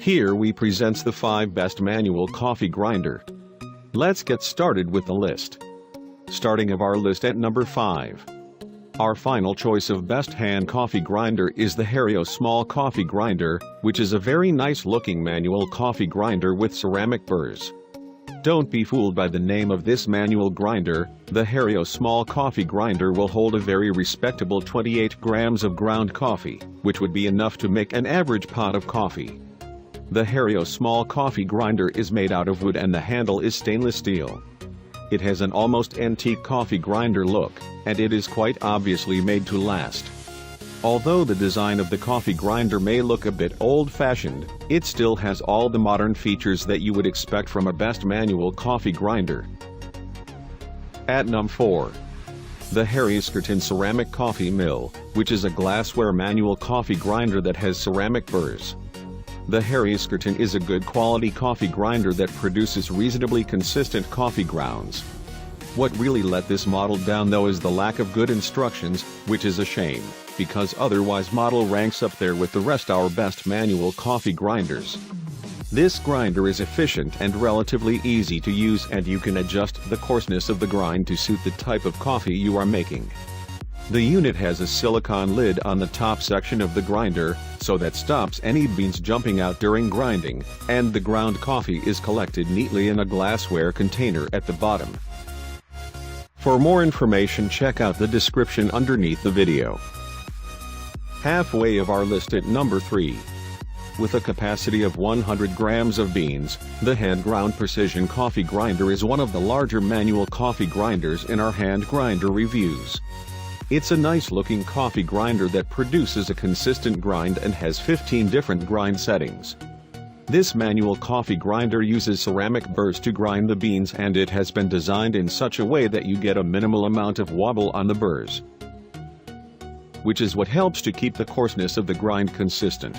Here we presents the 5 best manual coffee grinder. Let's get started with the list. Starting of our list at number 5. Our final choice of best hand coffee grinder is the Hario Small Coffee Grinder, which is a very nice looking manual coffee grinder with ceramic burrs. Don't be fooled by the name of this manual grinder. The Hario Small Coffee Grinder will hold a very respectable 28 grams of ground coffee, which would be enough to make an average pot of coffee. The Hario Small Coffee Grinder is made out of wood and the handle is stainless steel. It has an almost antique coffee grinder look, and it is quite obviously made to last. Although the design of the coffee grinder may look a bit old-fashioned, it still has all the modern features that you would expect from a best manual coffee grinder. At number 4. The Harry Skirton Ceramic Coffee Mill, which is a glassware manual coffee grinder that has ceramic burrs. The Harry Skirton is a good quality coffee grinder that produces reasonably consistent coffee grounds. What really let this model down though is the lack of good instructions, which is a shame, because otherwise model ranks up there with the rest our best manual coffee grinders. This grinder is efficient and relatively easy to use, and you can adjust the coarseness of the grind to suit the type of coffee you are making. The unit has a silicone lid on the top section of the grinder, so that stops any beans jumping out during grinding, and the ground coffee is collected neatly in a glassware container at the bottom. For more information, check out the description underneath the video. Halfway of our list at number 3. With a capacity of 100 grams of beans, the Hand Ground Precision Coffee Grinder is one of the larger manual coffee grinders in our hand grinder reviews. It's a nice looking coffee grinder that produces a consistent grind and has 15 different grind settings. This manual coffee grinder uses ceramic burrs to grind the beans, and it has been designed in such a way that you get a minimal amount of wobble on the burrs, which is what helps to keep the coarseness of the grind consistent.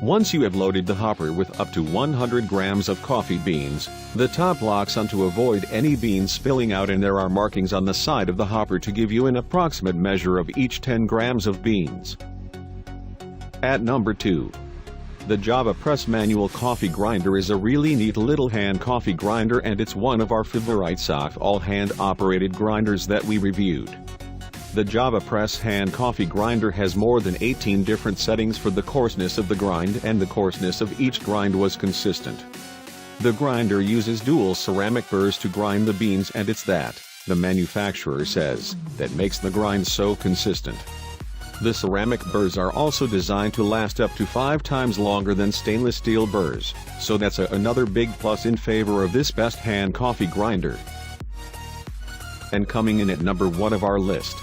Once you have loaded the hopper with up to 100 grams of coffee beans, the top locks on to avoid any beans spilling out, and there are markings on the side of the hopper to give you an approximate measure of each 10 grams of beans. At number 2. The Java Press Manual Coffee Grinder is a really neat little hand coffee grinder, and it's one of our favorites of all hand-operated grinders that we reviewed. The Java Press Hand Coffee Grinder has more than 18 different settings for the coarseness of the grind, and the coarseness of each grind was consistent. The grinder uses dual ceramic burrs to grind the beans, and it's that, the manufacturer says, that makes the grind so consistent. The ceramic burrs are also designed to last up to 5 times longer than stainless steel burrs, so that's another big plus in favor of this best hand coffee grinder. And coming in at number 1 of our list.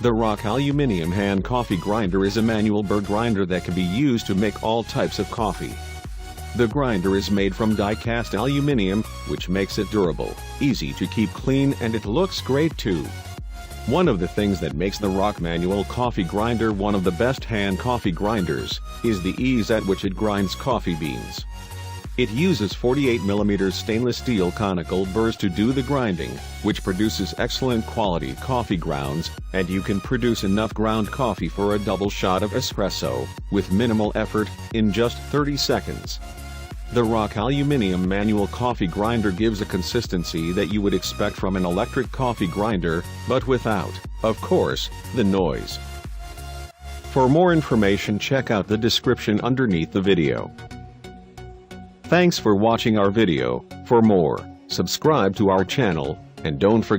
The Rock Aluminum Hand Coffee Grinder is a manual burr grinder that can be used to make all types of coffee. The grinder is made from die-cast aluminum, which makes it durable, easy to keep clean, and it looks great too. One of the things that makes the Rock Manual Coffee Grinder one of the best hand coffee grinders is the ease at which it grinds coffee beans. It uses 48mm stainless steel conical burrs to do the grinding, which produces excellent quality coffee grounds, and you can produce enough ground coffee for a double shot of espresso, with minimal effort, in just 30 seconds. The Rock Aluminum Manual Coffee Grinder gives a consistency that you would expect from an electric coffee grinder, but without, of course, the noise. For more information, check out the description underneath the video. Thanks for watching our video. For more, subscribe to our channel, and don't forget